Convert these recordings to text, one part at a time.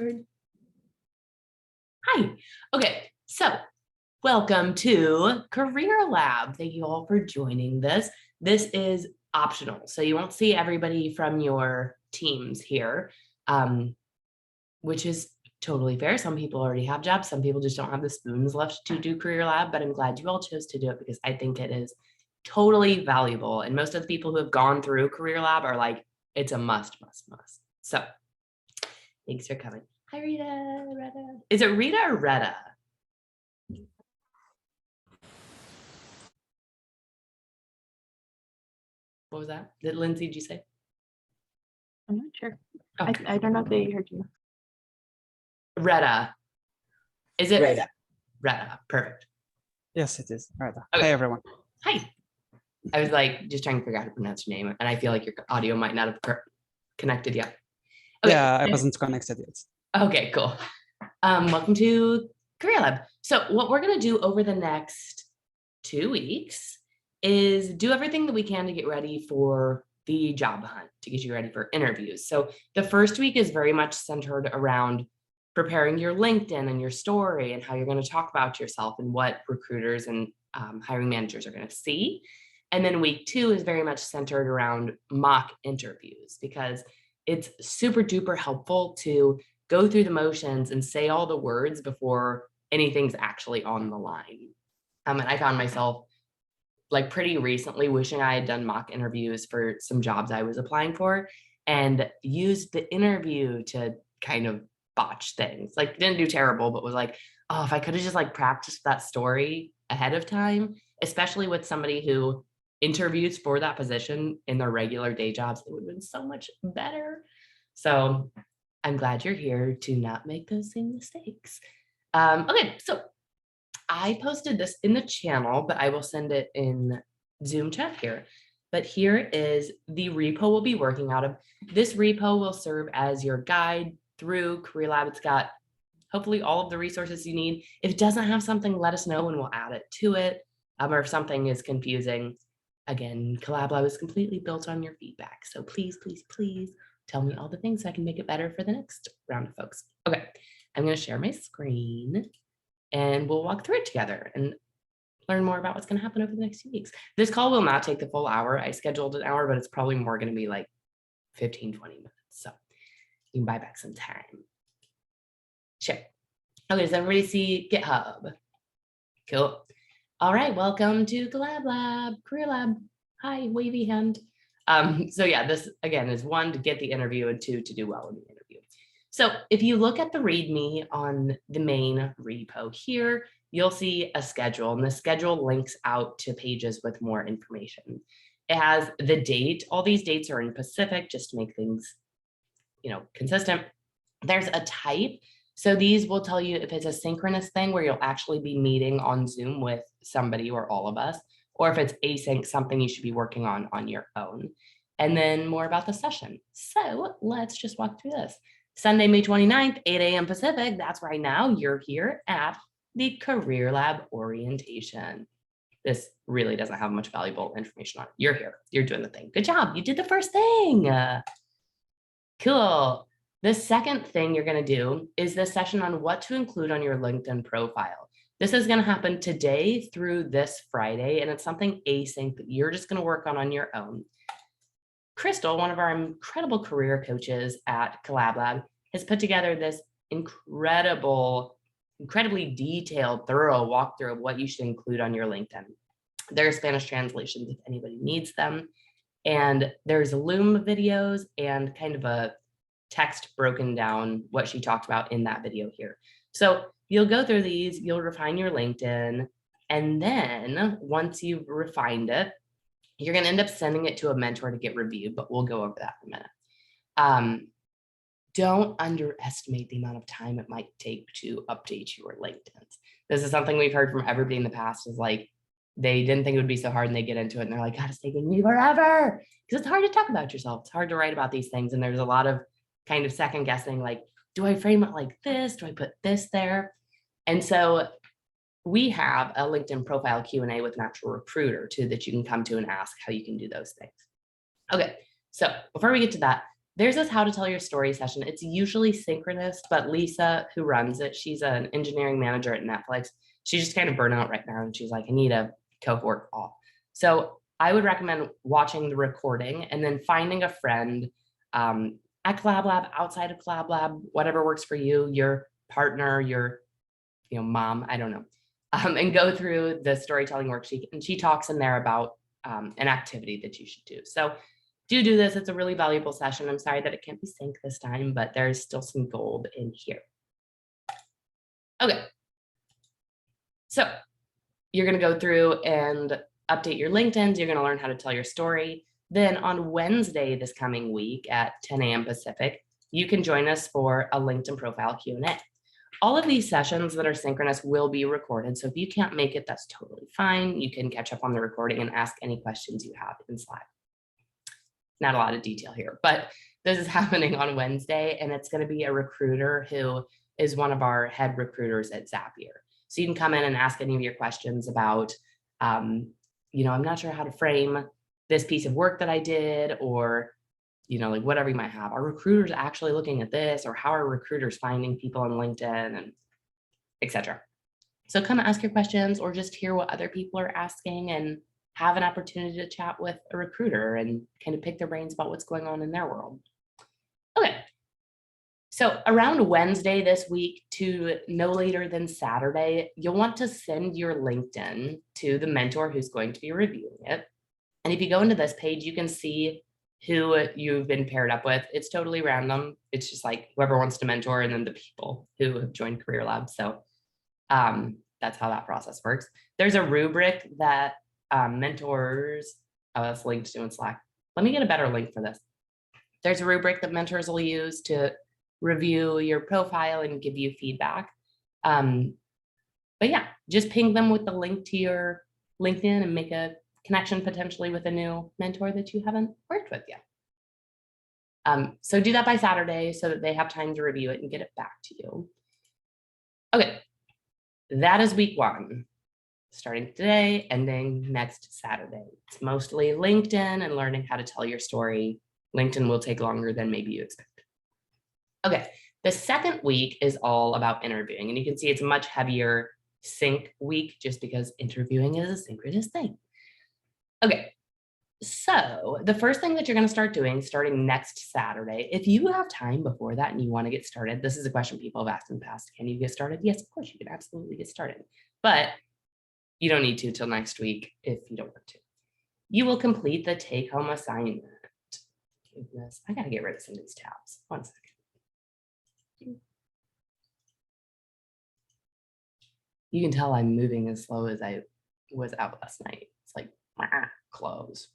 Hi. Okay, so welcome to Career Lab. Thank you all for joining this. This is optional, so you won't see everybody from your teams here, um, which is totally fair. Some people already have jobs. Some people just don't have the spoons left to do Career Lab, but I'm glad you all chose to do it because I think it is totally valuable. And most of the people who have gone through Career Lab are like, it's a must, must, must. So thanks for coming. Hi, Rita. Is it Rita or Retta? What was that? Did Lindsay, did you say? I'm not sure. Oh. I don't know if they heard you. Retta. Is it? Retta. Retta. Perfect. Yes, it is. Retta. Okay. Hi, everyone. Hi. I was like just trying to figure out how to pronounce your name, and I feel like your audio might not have connected yet. Okay. Yeah, I wasn't connected yet. Okay, cool. Welcome to Career Lab. So what we're going to do over the next 2 weeks is do everything that we can to get ready for the job hunt, to get you ready for interviews. So the first week is very much centered around preparing your LinkedIn and your story and how you're going to talk about yourself and what recruiters and hiring managers are going to see. And then week 2 is very much centered around mock interviews because it's super duper helpful to go through the motions and say all the words before anything's actually on the line. And I found myself like pretty recently wishing I had done mock interviews for some jobs I was applying for and used the interview to kind of botch things. Like didn't do terrible, but was like, oh, if I could have just like practiced that story ahead of time, especially with somebody who interviews for that position in their regular day jobs, it would have been so much better. So I'm glad you're here to not make those same mistakes. Okay, so I posted this in the channel, but I will send it in Zoom chat here. But here is the repo we'll be working out of. This repo will serve as your guide through Career Lab. It's got hopefully all of the resources you need. If it doesn't have something, let us know and we'll add it to it. Or if something is confusing, again, Collab Lab is completely built on your feedback. So please, please, please tell me all the things so I can make it better for the next round of folks. Okay, I'm going to share my screen and we'll walk through it together and learn more about what's going to happen over the next few weeks. This call will not take the full hour. I scheduled an hour, but it's probably more going to be like 15, 20 minutes. So you can buy back some time. Sure. Okay, does everybody see GitHub? Cool. All right, welcome to Collab Lab, Career Lab. Hi, wavy hand. So yeah, this again is 1 to get the interview and 2 to do well in the interview. So if you look at the README on the main repo here, you'll see a schedule, and the schedule links out to pages with more information. It has the date. All these dates are in Pacific just to make things, consistent. There's a type. So these will tell you if it's a synchronous thing where you'll actually be meeting on Zoom with somebody or all of us, or if it's async, something you should be working on your own. And then more about the session. So let's just walk through this. Sunday, May 29th, 8 a.m. Pacific. That's right now. You're here at the Career Lab orientation. This really doesn't have much valuable information on it. You're here. You're doing the thing. Good job. You did the first thing. Cool. The second thing you're going to do is this session on what to include on your LinkedIn profile. This is going to happen today through this Friday, and it's something async that you're just going to work on your own. Crystal, one of our incredible career coaches at Collab Lab, has put together this incredibly detailed, thorough walkthrough of what you should include on your LinkedIn. There are Spanish translations if anybody needs them. And there's Loom videos and kind of a text broken down what she talked about in that video here. So you'll go through these, you'll refine your LinkedIn, and then once you've refined it, you're going to end up sending it to a mentor to get reviewed, but we'll go over that in a minute. Don't underestimate the amount of time it might take to update your LinkedIn. This is something we've heard from everybody in the past is like, they didn't think it would be so hard and they get into it and they're like, God, it's taking me forever. Because it's hard to talk about yourself. It's hard to write about these things. And there's a lot of kind of second guessing, like, do I frame it like this? Do I put this there? And so we have a LinkedIn profile Q&A with an actual recruiter too that you can come to and ask how you can do those things. Okay, so before we get to that, there's this how to tell your story session. It's usually synchronous, but Lisa, who runs it, she's an engineering manager at Netflix. She's just kind of burnt out right now. And she's like, I need a cohort call. So I would recommend watching the recording and then finding a friend at Collab Lab, outside of Collab Lab, whatever works for you, your partner, your mom, I don't know, and go through the storytelling worksheet. And she talks in there about an activity that you should do. So do this. It's a really valuable session. I'm sorry that it can't be synced this time, but there's still some gold in here. Okay. So you're going to go through and update your LinkedIn's. You're going to learn how to tell your story. Then on Wednesday this coming week at 10 a.m. Pacific, you can join us for a LinkedIn profile Q&A. All of these sessions that are synchronous will be recorded. So if you can't make it, that's totally fine. You can catch up on the recording and ask any questions you have in Slack. Not a lot of detail here, but this is happening on Wednesday, and it's going to be a recruiter who is one of our head recruiters at Zapier. So you can come in and ask any of your questions about, I'm not sure how to frame this piece of work that I did, or, like whatever you might have. Are recruiters actually looking at this, or how are recruiters finding people on LinkedIn, and etc. So come and ask your questions, or just hear what other people are asking and have an opportunity to chat with a recruiter and kind of pick their brains about what's going on in their world. Okay. So around Wednesday this week to no later than Saturday, you'll want to send your LinkedIn to the mentor who's going to be reviewing it. And if you go into this page, you can see who you've been paired up with. It's totally random. It's just like whoever wants to mentor and then the people who have joined Career Lab. So that's how that process works. There's a rubric that mentors, that's linked to in Slack. Let me get a better link for this. There's a rubric that mentors will use to review your profile and give you feedback. But yeah, just ping them with the link to your LinkedIn and make a connection potentially with a new mentor that you haven't worked with yet. So do that by Saturday so that they have time to review it and get it back to you. Okay, that is week 1. Starting today, ending next Saturday. It's mostly LinkedIn and learning how to tell your story. LinkedIn will take longer than maybe you expect. Okay, the second week is all about interviewing, and you can see it's a much heavier sync week just because interviewing is a synchronous thing. Okay, so the first thing that you're going to start doing starting next Saturday, if you have time before that and you want to get started, this is a question people have asked in the past. Can you get started? Yes, of course you can absolutely get started, but you don't need to till next week if you don't want to. You will complete the take-home assignment. Goodness, I gotta get rid of some of these tabs. 1 second. You can tell I'm moving as slow as I was out last night. It's like close,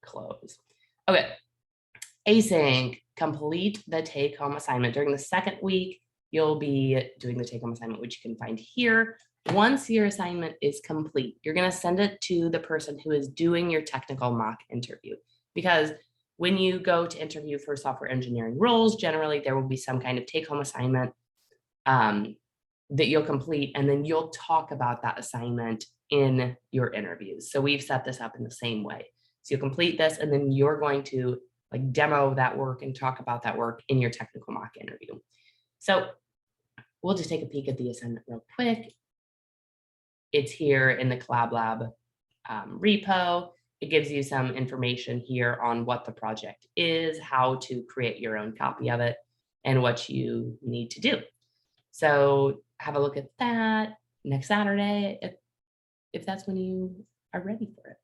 close. Okay. Async, complete the take-home assignment. During the second week, you'll be doing the take-home assignment, which you can find here. Once your assignment is complete, you're going to send it to the person who is doing your technical mock interview. Because when you go to interview for software engineering roles, generally there will be some kind of take-home assignment that you'll complete, and then you'll talk about that assignment in your interviews. So we've set this up in the same way. So you'll complete this, and then you're going to like demo that work and talk about that work in your technical mock interview. So we'll just take a peek at the assignment real quick. It's here in the Collab Lab repo. It gives you some information here on what the project is, how to create your own copy of it, and what you need to do. So have a look at that next Saturday if that's when you are ready for it.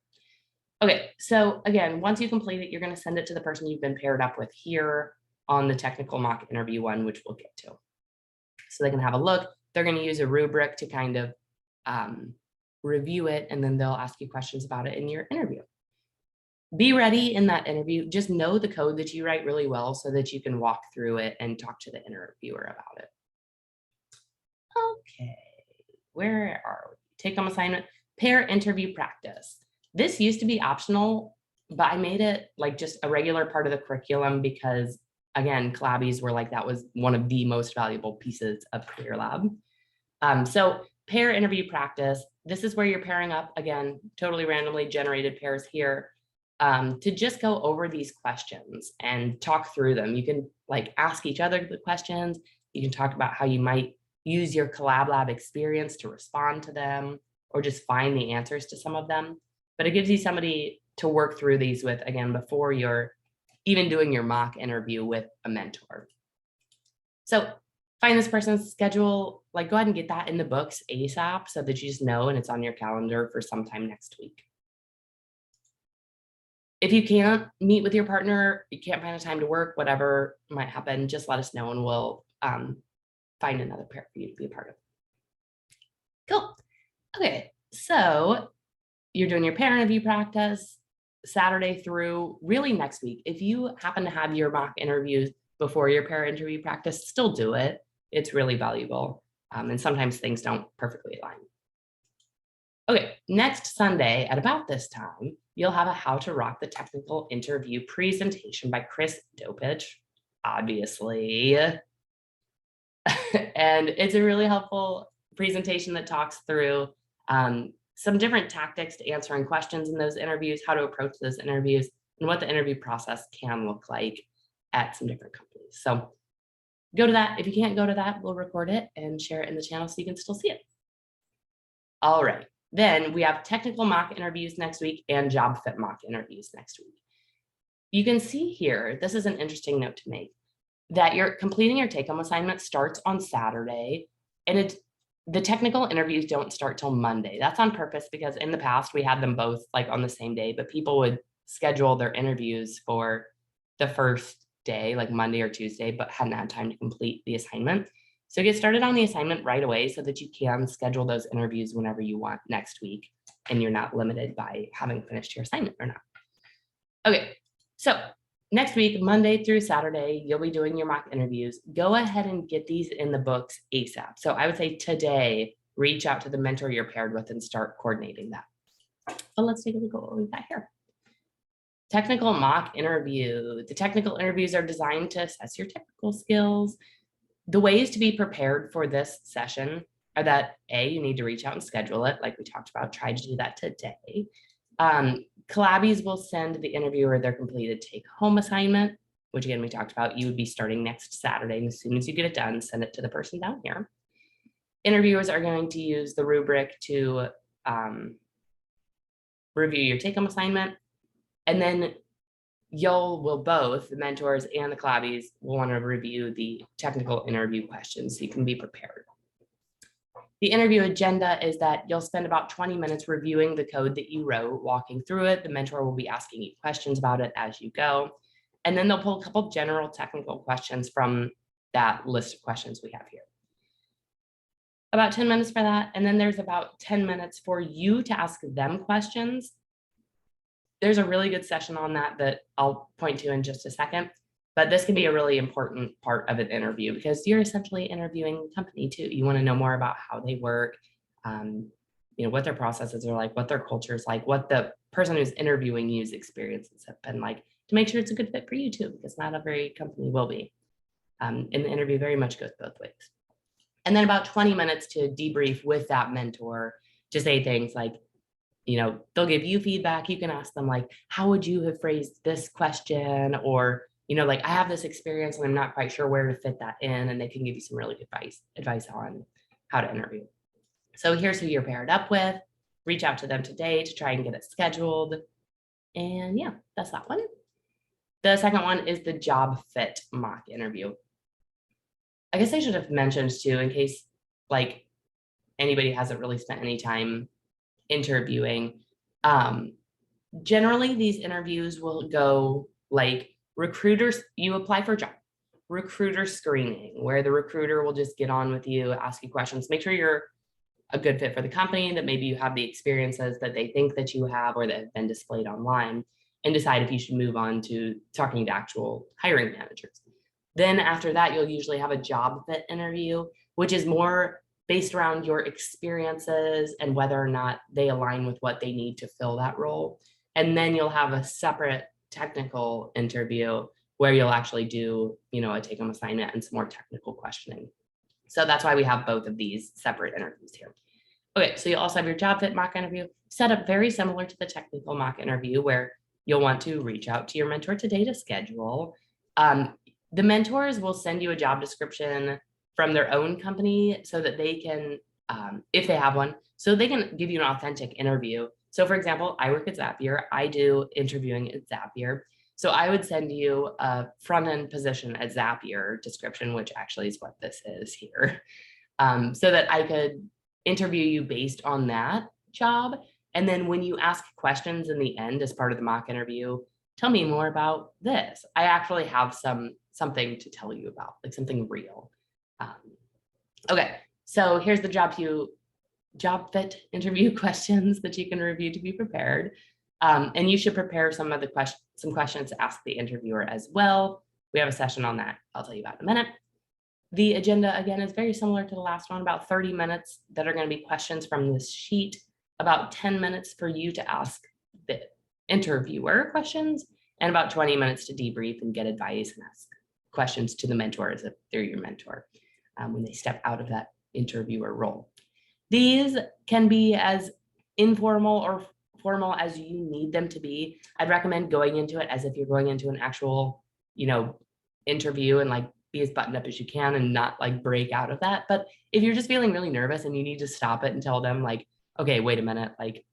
Okay, so again, once you complete it, you're going to send it to the person you've been paired up with here on the technical mock interview one, which we'll get to. So they can have a look. They're going to use a rubric to kind of review it, and then they'll ask you questions about it in your interview. Be ready in that interview. Just know the code that you write really well so that you can walk through it and talk to the interviewer about it. Okay, where are we? Take home assignment, pair interview practice. This used to be optional, but I made it like just a regular part of the curriculum because, again, Collabbies were like, that was one of the most valuable pieces of Career Lab. So pair interview practice, this is where you're pairing up, again, totally randomly generated pairs here. to just go over these questions and talk through them. You can like ask each other the questions. You can talk about how you might use your Collab Lab experience to respond to them or just find the answers to some of them. But it gives you somebody to work through these with, again, before you're even doing your mock interview with a mentor. So find this person's schedule, like go ahead and get that in the books ASAP so that you just know and it's on your calendar for sometime next week. If you can't meet with your partner, you can't find a time to work, whatever might happen, just let us know and we'll find another pair for you to be a part of. Cool. Okay, so you're doing your pair interview practice Saturday through really next week. If you happen to have your mock interviews before your pair interview practice, still do it. It's really valuable. And sometimes things don't perfectly align. Okay, next Sunday at about this time, you'll have a How to Rock the Technical Interview presentation by Chris Dopich, obviously. And it's a really helpful presentation that talks through some different tactics to answering questions in those interviews, how to approach those interviews, and what the interview process can look like at some different companies. So go to that. If you can't go to that, we'll record it and share it in the channel so you can still see it. All right. Then we have technical mock interviews next week and job fit mock interviews next week. You can see here, this is an interesting note to make, that you're completing your take-home assignment starts on Saturday, and the technical interviews don't start till Monday. That's on purpose because in the past we had them both like on the same day, but people would schedule their interviews for the first day, like Monday or Tuesday, but hadn't had time to complete the assignment. So get started on the assignment right away so that you can schedule those interviews whenever you want next week and you're not limited by having finished your assignment or not. Okay, so next week, Monday through Saturday, you'll be doing your mock interviews. Go ahead and get these in the books ASAP. So I would say today, reach out to the mentor you're paired with and start coordinating that. But let's take a look at what we've got here. Technical mock interview. The technical interviews are designed to assess your technical skills. The ways to be prepared for this session are that A, you need to reach out and schedule it, like we talked about. Try to do that today. Collabies will send the interviewer their completed take-home assignment, which again, we talked about. You would be starting next Saturday. And as soon as you get it done, send it to the person down here. Interviewers are going to use the rubric to review your take-home assignment. And then will both, the mentors and the Collabies, will want to review the technical interview questions so you can be prepared. The interview agenda is that you'll spend about 20 minutes reviewing the code that you wrote, walking through it. The mentor will be asking you questions about it as you go. And then they'll pull a couple general technical questions from that list of questions we have here. About 10 minutes for that. And then there's about 10 minutes for you to ask them questions. There's a really good session on that I'll point to in just a second. But this can be a really important part of an interview because you're essentially interviewing the company too. You want to know more about how they work, what their processes are like, what their culture is like, what the person who's interviewing you's experiences have been like, to make sure it's a good fit for you too, because not every company will be. And the interview very much goes both ways. And then about 20 minutes to debrief with that mentor to say things like, they'll give you feedback. You can ask them like, how would you have phrased this question? Or like I have this experience and I'm not quite sure where to fit that in, and they can give you some really good advice on how to interview. So here's who you're paired up with. Reach out to them today to try and get it scheduled. And yeah, that's that one. The second one is the job fit mock interview. I guess I should have mentioned too, in case like anybody hasn't really spent any time interviewing. Generally, these interviews will go like recruiters, you apply for a job, recruiter screening, where the recruiter will just get on with you, ask you questions, make sure you're a good fit for the company, that maybe you have the experiences that they think that you have or that have been displayed online, and decide if you should move on to talking to actual hiring managers. Then after that, you'll usually have a job fit interview, which is more based around your experiences and whether or not they align with what they need to fill that role. And then you'll have a separate technical interview where you'll actually do, a take-home assignment and some more technical questioning. So that's why we have both of these separate interviews here. Okay, so you also have your job fit mock interview set up very similar to the technical mock interview, where you'll want to reach out to your mentor today to schedule. The mentors will send you a job description from their own company so that they can, if they have one, so they can give you an authentic interview. So for example, I work at Zapier. I do interviewing at Zapier. So I would send you a front-end position at Zapier description, which actually is what this is here, so that I could interview you based on that job. And then when you ask questions in the end as part of the mock interview, tell me more about this. I actually have something to tell you about, like something real. Okay, so here's the job fit interview questions that you can review to be prepared. And you should prepare some questions to ask the interviewer as well. We have a session on that I'll tell you about in a minute. The agenda, again, is very similar to the last one, about 30 minutes that are going to be questions from this sheet, about 10 minutes for you to ask the interviewer questions, and about 20 minutes to debrief and get advice and ask questions to the mentors if they're your mentor when they step out of that interviewer role. These can be as informal or formal as you need them to be. I'd recommend going into it as if you're going into an actual, interview, and like be as buttoned up as you can and not like break out of that. But if you're just feeling really nervous and you need to stop it and tell them like, okay, wait a minute, like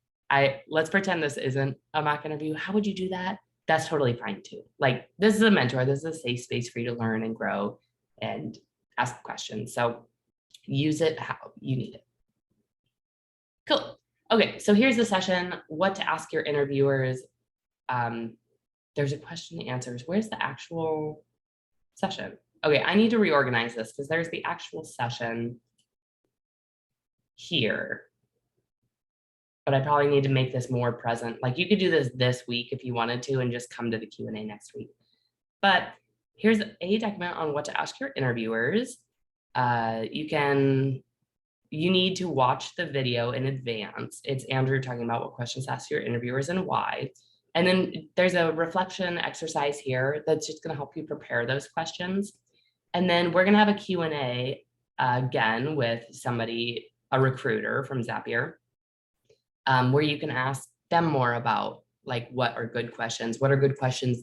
let's pretend this isn't a mock interview. How would you do that? That's totally fine too. Like, this is a mentor. This is a safe space for you to learn and grow and ask questions. So use it how you need it. Cool. Okay, so here's the session, what to ask your interviewers. There's a question and answers. Where's the actual session? Okay, I need to reorganize this because there's the actual session here. But I probably need to make this more present. Like, you could do this week if you wanted to and just come to the Q&A next week. But here's a document on what to ask your interviewers. You need to watch the video in advance. It's Andrew talking about what questions to ask your interviewers and why. And then there's a reflection exercise here that's just going to help you prepare those questions. And then we're going to have a Q&A again with somebody, a recruiter from Zapier, where you can ask them more about like what are good questions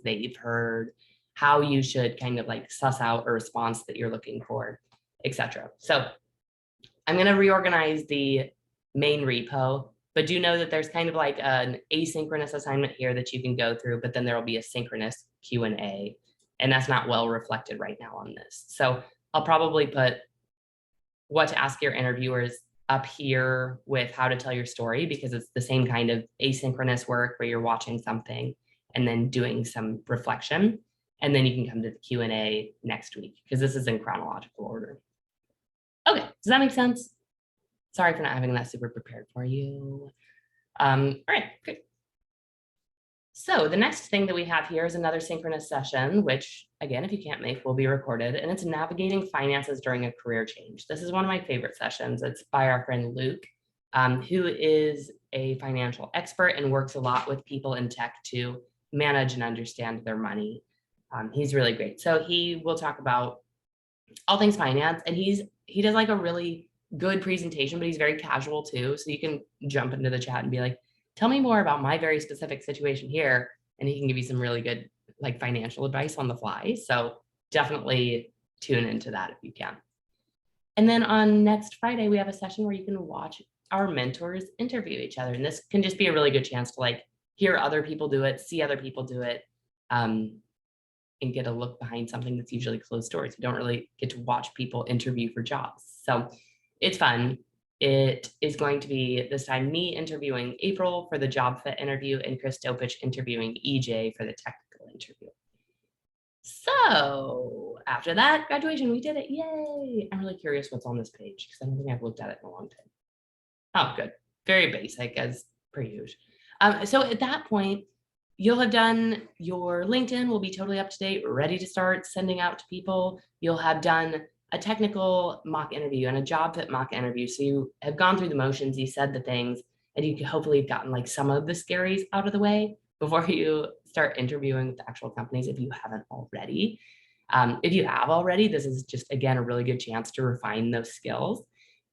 they've heard, how you should kind of like suss out a response that you're looking for, etc. So I'm going to reorganize the main repo, but do know that there's kind of like an asynchronous assignment here that you can go through, but then there will be a synchronous Q&A, and that's not well reflected right now on this. So I'll probably put what to ask your interviewers up here with how to tell your story, because it's the same kind of asynchronous work where you're watching something and then doing some reflection. And then you can come to the Q&A next week because this is in chronological order. Okay, does that make sense? Sorry for not having that super prepared for you. All right, great. So the next thing that we have here is another synchronous session, which again, if you can't make, will be recorded, and it's navigating finances during a career change. This is one of my favorite sessions. It's by our friend Luke, who is a financial expert and works a lot with people in tech to manage and understand their money. He's really great. So he will talk about all things finance, and he does like a really good presentation, but he's very casual too. So you can jump into the chat and be like, tell me more about my very specific situation here. And he can give you some really good like financial advice on the fly. So definitely tune into that if you can. And then on next Friday, we have a session where you can watch our mentors interview each other. And this can just be a really good chance to like hear other people do it, see other people do it, and get a look behind something that's usually closed doors. You don't really get to watch people interview for jobs. So it's fun. It is going to be this time me interviewing April for the job fit interview and Chris Dopich interviewing EJ for the technical interview. So after that, graduation, we did it. Yay. I'm really curious what's on this page because I don't think I've looked at it in a long time. Oh, good. Very basic as per usual. So at that point, you'll have done your LinkedIn will be totally up to date, ready to start sending out to people. You'll have done a technical mock interview and a job fit mock interview. So you have gone through the motions, you said the things, and you could hopefully have gotten like some of the scaries out of the way before you start interviewing with the actual companies if you haven't already. If you have already, this is just, again, a really good chance to refine those skills.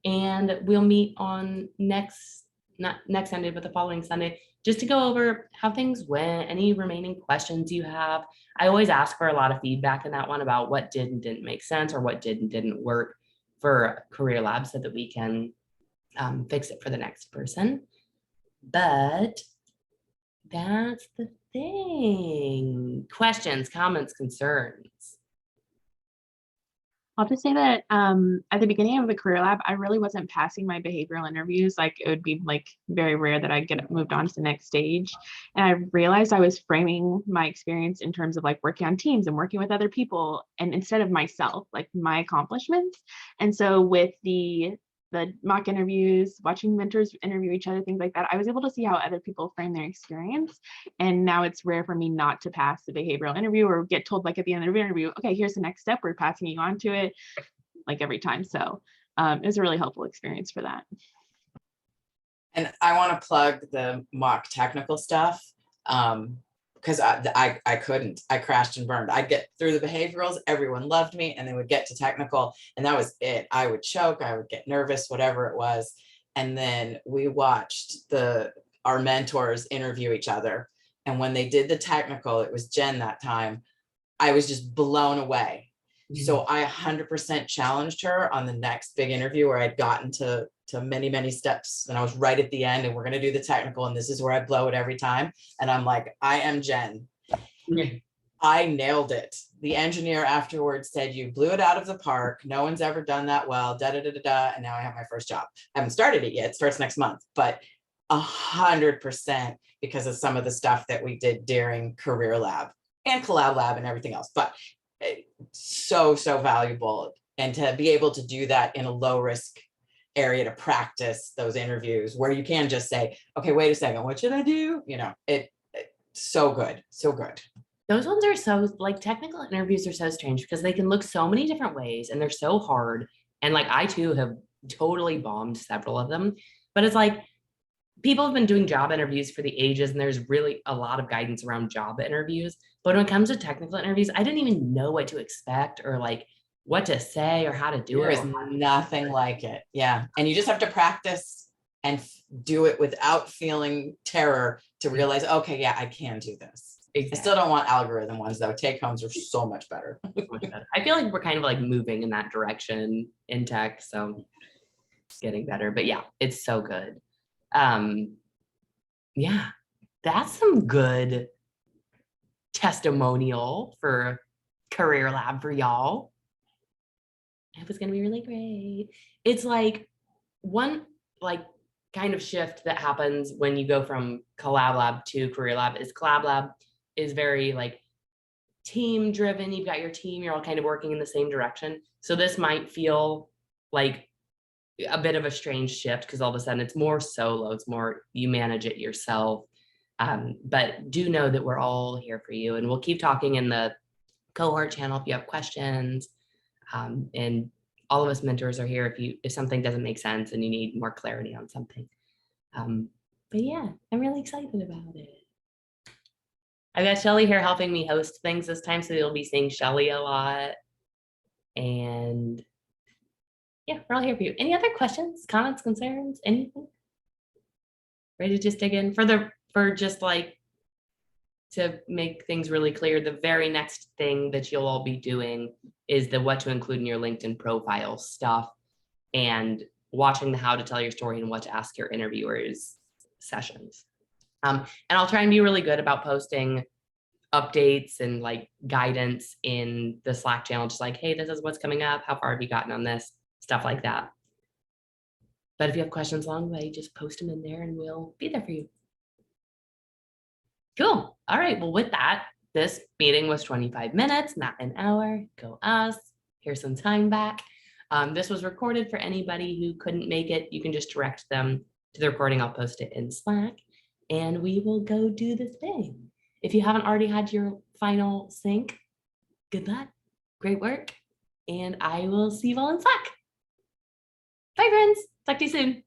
And we'll meet on next not next Sunday, but the following Sunday, just to go over how things went, any remaining questions you have. I always ask for a lot of feedback in that one about what did and didn't make sense or what did and didn't work for Career Lab so that we can fix it for the next person. But that's the thing. Questions, comments, concerns. I'll just say that at the beginning of the Career Lab, I really wasn't passing my behavioral interviews. Like it would be like very rare that I'd get moved on to the next stage. And I realized I was framing my experience in terms of like working on teams and working with other people, and instead of myself, like my accomplishments. And so with the mock interviews, watching mentors interview each other, things like that, I was able to see how other people frame their experience. And now it's rare for me not to pass the behavioral interview or get told like at the end of the interview, okay, here's the next step, we're passing you on to it, like every time. So it was a really helpful experience for that. And I want to plug the mock technical stuff because I couldn't. I crashed and burned. I'd get through the behaviorals, everyone loved me, and then would get to technical, and that was it. I would choke, I would get nervous, whatever it was. And then we watched our mentors interview each other. And when they did the technical, it was Jen that time, I was just blown away. So I 100% challenged her on the next big interview where I'd gotten to many, many steps, and I was right at the end, and we're going to do the technical, and this is where I blow it every time. And I'm like, I am Jen. I nailed it. The engineer afterwards said, you blew it out of the park. No one's ever done that well, da, da, da, da, da. And now I have my first job. I haven't started it yet. It starts next month, but 100% because of some of the stuff that we did during Career Lab and Collab Lab and everything else. But so valuable. And to be able to do that in a low risk area to practice those interviews where you can just say, okay, wait a second, what should I do? You know, it so good, so good. Those ones are so, like, technical interviews are so strange because they can look so many different ways and they're so hard. And like, I too have totally bombed several of them, but it's like, people have been doing job interviews for the ages and there's really a lot of guidance around job interviews. But when it comes to technical interviews, I didn't even know what to expect or like what to say or how to do it. There is nothing like it. Yeah. And you just have to practice and do it without feeling terror to realize, okay, yeah, I can do this. Exactly. I still don't want algorithm ones though. Take homes are so much better. I feel like we're kind of like moving in that direction in tech. So it's getting better, but yeah, it's so good. Yeah, that's some good testimonial for Career Lab for y'all. It was gonna be really great. It's like one like kind of shift that happens when you go from Collab Lab to Career Lab is Collab Lab is very like team driven. You've got your team, you're all kind of working in the same direction. So this might feel like a bit of a strange shift because all of a sudden it's more solo, it's more you manage it yourself. But do know that we're all here for you, and we'll keep talking in the cohort channel if you have questions. And all of us mentors are here if something doesn't make sense and you need more clarity on something. But yeah, I'm really excited about it. I've got Shelly here helping me host things this time, so you'll be seeing Shelly a lot. And yeah, we're all here for you. Any other questions, comments, concerns, anything? Ready to just dig in for just like to make things really clear, the very next thing that you'll all be doing is the what to include in your LinkedIn profile stuff and watching the how to tell your story and what to ask your interviewers sessions. And I'll try and be really good about posting updates and like guidance in the Slack channel, just like, hey, this is what's coming up. How far have you gotten on this? Stuff like that. But if you have questions along the way, just post them in there and we'll be there for you. Cool. All right. Well, with that, this meeting was 25 minutes, not an hour. Go us. Here's some time back. This was recorded for anybody who couldn't make it. You can just direct them to the recording. I'll post it in Slack and we will go do the thing. If you haven't already had your final sync, good luck. Great work. And I will see you all in Slack. Bye, friends. Talk to you soon.